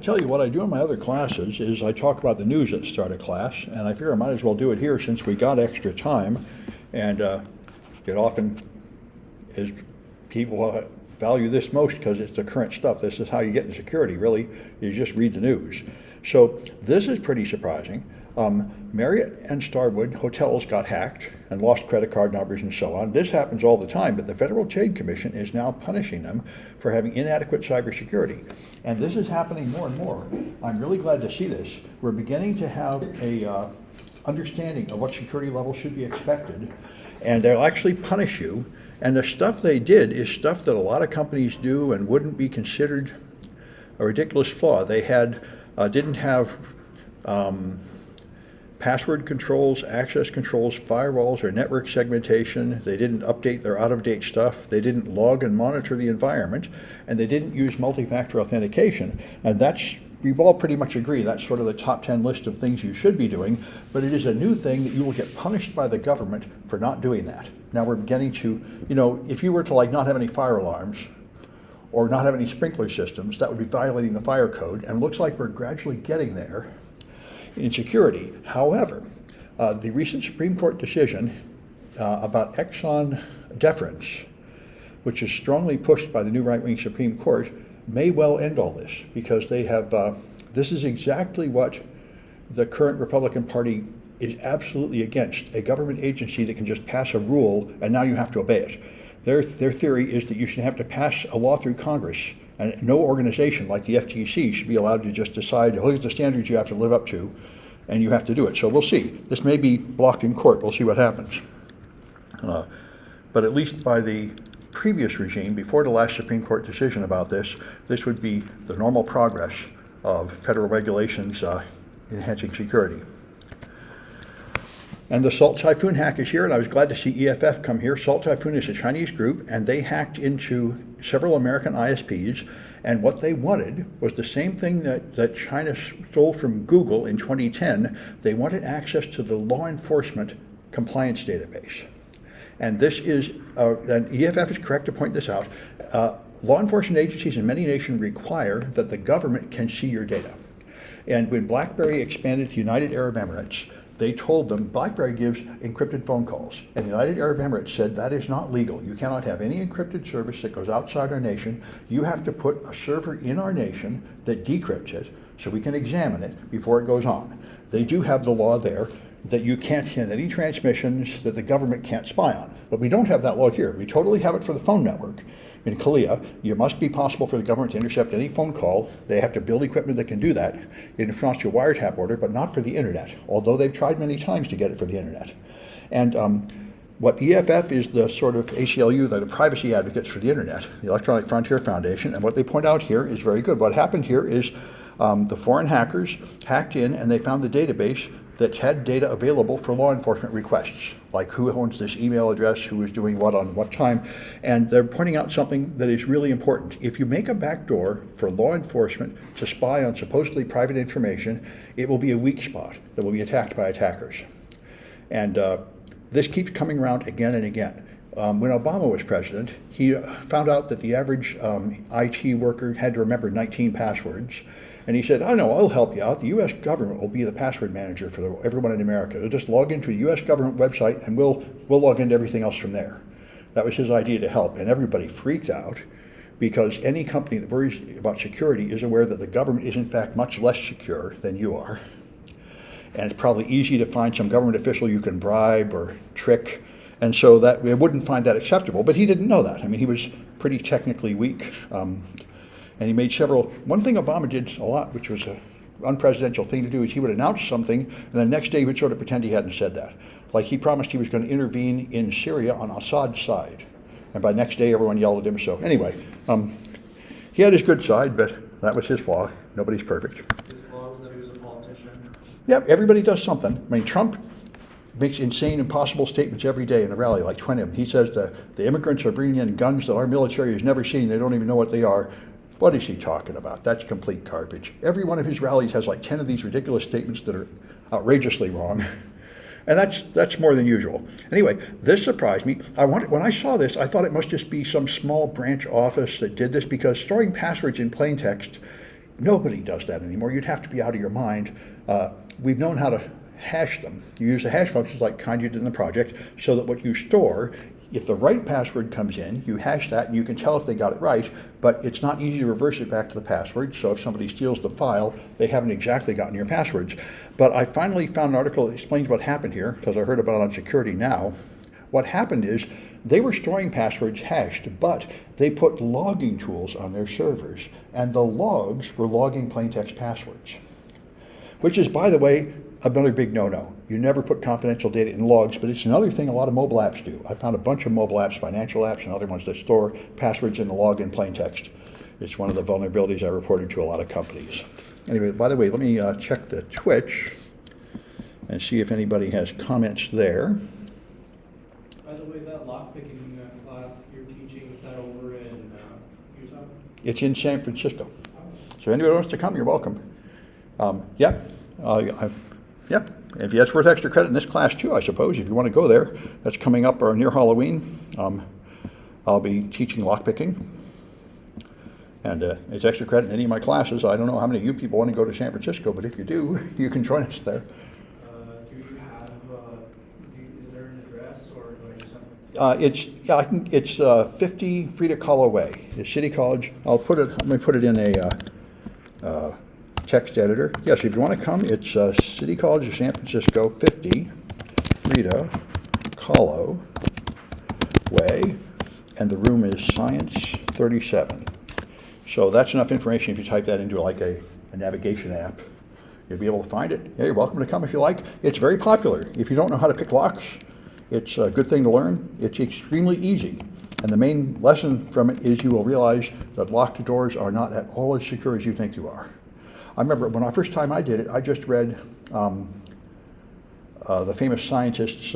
Tell you what I do in my other classes is I talk about the news at the start of class, and I figure I might as well do it here since we got extra time, and it often is people value this most because it's the current stuff. This is how you get in security, really. You just read the news. So this is pretty surprising. Marriott and Starwood hotels got hacked and lost credit card numbers and so on. This happens all the time, but the Federal Trade Commission is now punishing them for having inadequate cybersecurity. And this is happening more and more. I'm really glad to see this. We're beginning to have a understanding of what security levels should be expected, and they'll actually punish you. And the stuff they did is stuff that a lot of companies do and wouldn't be considered a ridiculous flaw. They didn't have password controls, access controls, firewalls, or network segmentation. They didn't update their out-of-date stuff. They didn't log and monitor the environment, and they didn't use multi-factor authentication. And we've all pretty much agree that's sort of the top 10 list of things you should be doing, but it is a new thing that you will get punished by the government for not doing that. Now we're beginning to, if you were to not have any fire alarms or not have any sprinkler systems, that would be violating the fire code, and it looks like we're gradually getting there in security. However, the recent Supreme Court decision about Exxon deference, which is strongly pushed by the new right-wing Supreme Court, may well end all this, because they have, this is exactly what the current Republican Party is absolutely against, a government agency that can just pass a rule and now you have to obey it. Their theory is that you should have to pass a law through Congress, and no organization like the FTC should be allowed to just decide, oh, here's the standards you have to live up to, and you have to do it. So we'll see. This may be blocked in court. We'll see what happens. But at least by the previous regime, before the last Supreme Court decision about this would be the normal progress of federal regulations enhancing security. And the Salt Typhoon hack is here, and I was glad to see EFF come here. Salt Typhoon is a Chinese group, and they hacked into several American ISPs, and what they wanted was the same thing that China stole from Google in 2010. They wanted access to the law enforcement compliance database. And this is, and EFF is correct to point this out, law enforcement agencies in many nations require that the government can see your data. And when BlackBerry expanded to United Arab Emirates, they told them BlackBerry gives encrypted phone calls, and United Arab Emirates said that is not legal. You cannot have any encrypted service that goes outside our nation. You have to put a server in our nation that decrypts it so we can examine it before it goes on. They do have the law there that you can't send any transmissions that the government can't spy on. But we don't have that law here. We totally have it for the phone network. In Korea, it must be possible for the government to intercept any phone call. They have to build equipment that can do that in response to a wiretap order, but not for the internet, although they've tried many times to get it for the internet. And what EFF is the sort of ACLU, the privacy advocates for the internet, the Electronic Frontier Foundation, and what they point out here is very good. What happened here is the foreign hackers hacked in and they found the database that had data available for law enforcement requests, like who owns this email address, who is doing what on what time. And they're pointing out something that is really important. If you make a backdoor for law enforcement to spy on supposedly private information, it will be a weak spot that will be attacked by attackers. And this keeps coming around again and again. When Obama was president, he found out that the average IT worker had to remember 19 passwords. And he said, oh no, I'll help you out. The U.S. government will be the password manager for everyone in America. They'll just log into a U.S. government website and we'll log into everything else from there. That was his idea to help. And everybody freaked out because any company that worries about security is aware that the government is in fact much less secure than you are. And it's probably easy to find some government official you can bribe or trick. And so that we wouldn't find that acceptable. But he didn't know that. I mean, he was pretty technically weak. And he made one thing Obama did a lot, which was an unpresidential thing to do, is he would announce something, and the next day he would sort of pretend he hadn't said that. Like he promised he was going to intervene in Syria on Assad's side. And by next day, everyone yelled at him. So anyway, he had his good side, but that was his flaw. Nobody's perfect. His flaw was that he was a politician. Yep, everybody does something. I mean, Trump makes insane, impossible statements every day in a rally, like 20 of them. He says the immigrants are bringing in guns that our military has never seen. They don't even know what they are. What is he talking about? That's complete garbage. Every one of his rallies has like 10 of these ridiculous statements that are outrageously wrong. And that's more than usual. Anyway, this surprised me. When I saw this, I thought it must just be some small branch office that did this, because storing passwords in plain text Nobody does that anymore. You'd have to be out of your mind. We've known how to hash them. You use the hash functions like kind you did in the project, so that what you store, if the right password comes in, you hash that and you can tell if they got it right, but it's not easy to reverse it back to the password. So if somebody steals the file, they haven't exactly gotten your passwords. But I finally found an article that explains what happened here, because I heard about it on Security Now. What happened is they were storing passwords hashed, but they put logging tools on their servers, and the logs were logging plaintext passwords, which is, by the way, another big no-no. You never put confidential data in logs, but it's another thing a lot of mobile apps do. I found a bunch of mobile apps, financial apps, and other ones that store passwords in the log in plain text. It's one of the vulnerabilities I reported to a lot of companies. Anyway, by the way, let me check the Twitch and see if anybody has comments there. By the way, that lockpicking class you're teaching, is that over in Utah? It's in San Francisco. So anybody wants to come, you're welcome. Yep, if that's worth extra credit in this class too, I suppose, if you want to go there. That's coming up near Halloween. I'll be teaching lockpicking. And it's extra credit in any of my classes. I don't know how many of you people want to go to San Francisco, but if you do, you can join us there. Do you have, is there an address or do I just have to? It's 50 Frida Kahlo Way. It's City College. Let me put it in a text editor. Yes, if you want to come, it's City College of San Francisco, 50 Frida Kahlo Way, and the room is Science 37. So that's enough information if you type that into like a navigation app. You'll be able to find it. Yeah, you're welcome to come if you like. It's very popular. If you don't know how to pick locks, it's a good thing to learn. It's extremely easy. And the main lesson from it is you will realize that locked doors are not at all as secure as you think they are. I remember when the first time I did it, I just read the famous scientist's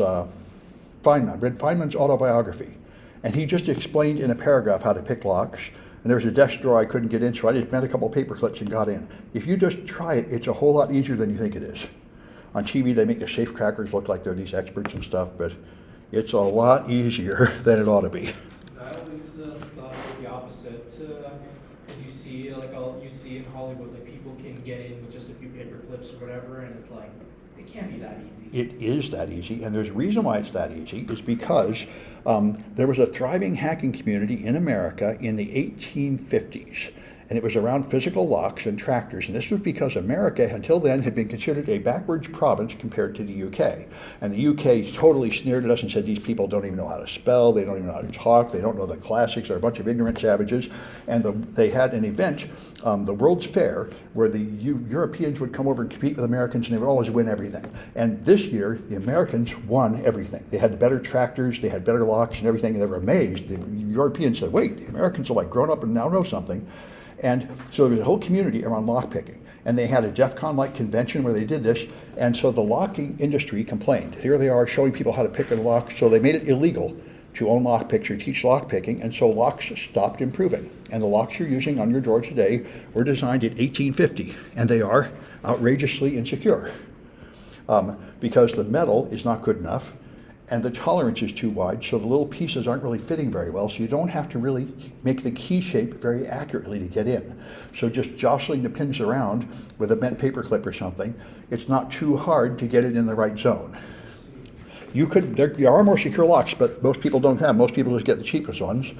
Feynman, read Feynman's autobiography. And he just explained in a paragraph how to pick locks. And there was a desk drawer I couldn't get in, so I just bent a couple paper clips and got in. If you just try it, it's a whole lot easier than you think it is. On TV, they make the safecrackers look like they're these experts and stuff, but it's a lot easier than it ought to be. I always thought it was the opposite, because you see in Hollywood, like people can get in with just a few paper clips or whatever, and it's like, it can't be that easy. It is that easy, and there's a reason why it's that easy, is because there was a thriving hacking community in America in the 1850s. And it was around physical locks and tractors. And this was because America, until then, had been considered a backwards province compared to the UK. And the UK totally sneered at us and said, these people don't even know how to spell, they don't even know how to talk, they don't know the classics, they're a bunch of ignorant savages. And they had an event, the World's Fair, where the Europeans would come over and compete with Americans, and they would always win everything. And this year, the Americans won everything. They had the better tractors, they had better locks and everything, and they were amazed. The Europeans said, wait, the Americans are like grown up and now know something. And so there was a whole community around lockpicking. And they had a DEF CON-like convention where they did this. And so the locking industry complained. Here they are showing people how to pick a lock. So they made it illegal to own lockpicks or teach lockpicking. And so locks stopped improving. And the locks you're using on your door today were designed in 1850. And they are outrageously insecure because the metal is not good enough. And the tolerance is too wide, so the little pieces aren't really fitting very well, so you don't have to really make the key shape very accurately to get in. So just jostling the pins around with a bent paper clip or something, it's not too hard to get it in the right zone. There are more secure locks, but most people don't have. Most people just get the cheapest ones,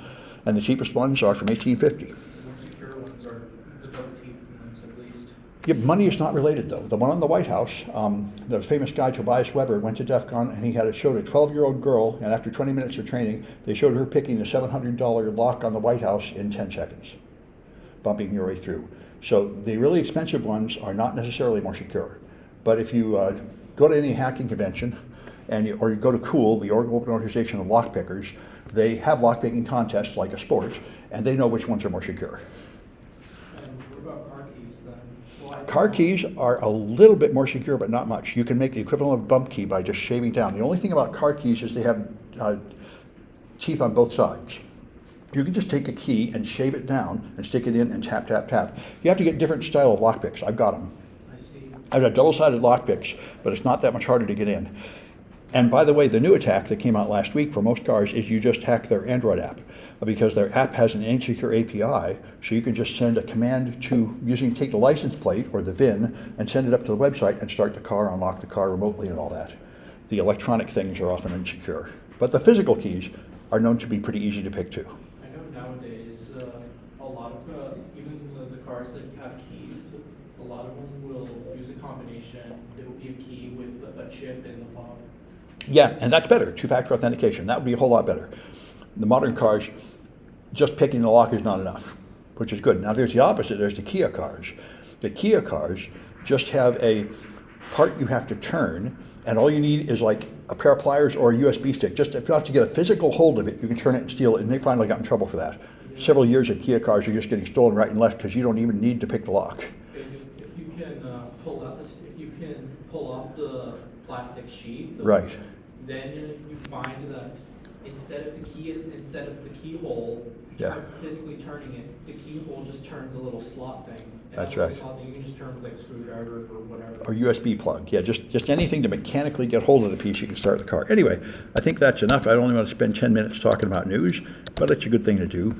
and the cheapest ones are from 1850. The more secure ones are the double teeth ones, at least. Yeah, money is not related, though. The one on the White House, the famous guy Tobias Weber went to DEF CON, and he showed a 12-year-old girl, and after 20 minutes of training, they showed her picking the $700 lock on the White House in 10 seconds, bumping your way through. So the really expensive ones are not necessarily more secure. But if you go to any hacking convention, or you go to COOL, the Open Organization of Lockpickers, they have lockpicking contests like a sport, and they know which ones are more secure. And what about car keys then? Car keys are a little bit more secure, but not much. You can make the equivalent of a bump key by just shaving down. The only thing about car keys is they have teeth on both sides. You can just take a key and shave it down and stick it in and tap, tap, tap. You have to get different style of lockpicks. I've got them. I see. I've got double-sided lockpicks, but it's not that much harder to get in. And by the way, the new attack that came out last week for most cars is you just hack their Android app, because their app has an insecure API, so you can just send a command take the license plate or the VIN and send it up to the website and start the car, unlock the car remotely and all that. The electronic things are often insecure, but the physical keys are known to be pretty easy to pick too. I know nowadays, a lot of, even the cars that have keys, a lot of them will use a combination. It will be a key with a chip in the fob. Yeah, and that's better, two-factor authentication. That would be a whole lot better. The modern cars, just picking the lock is not enough, which is good. Now there's the opposite, there's the Kia cars. The Kia cars just have a part you have to turn, and all you need is like a pair of pliers or a USB stick. Just if you have to get a physical hold of it, you can turn it and steal it, and they finally got in trouble for that. Yeah. Several years of Kia cars are just getting stolen right and left because you don't even need to pick the lock. If you can if you can pull off the plastic sheath, right, then you find that instead of the keyhole, yeah, physically turning it, the keyhole just turns a little slot thing. And that's that right. Slot thing you can just turn with like a screwdriver or whatever. Or USB plug. Yeah, just anything to mechanically get hold of the piece, you can start the car. Anyway, I think that's enough. I don't only want to spend 10 minutes talking about news, but it's a good thing to do.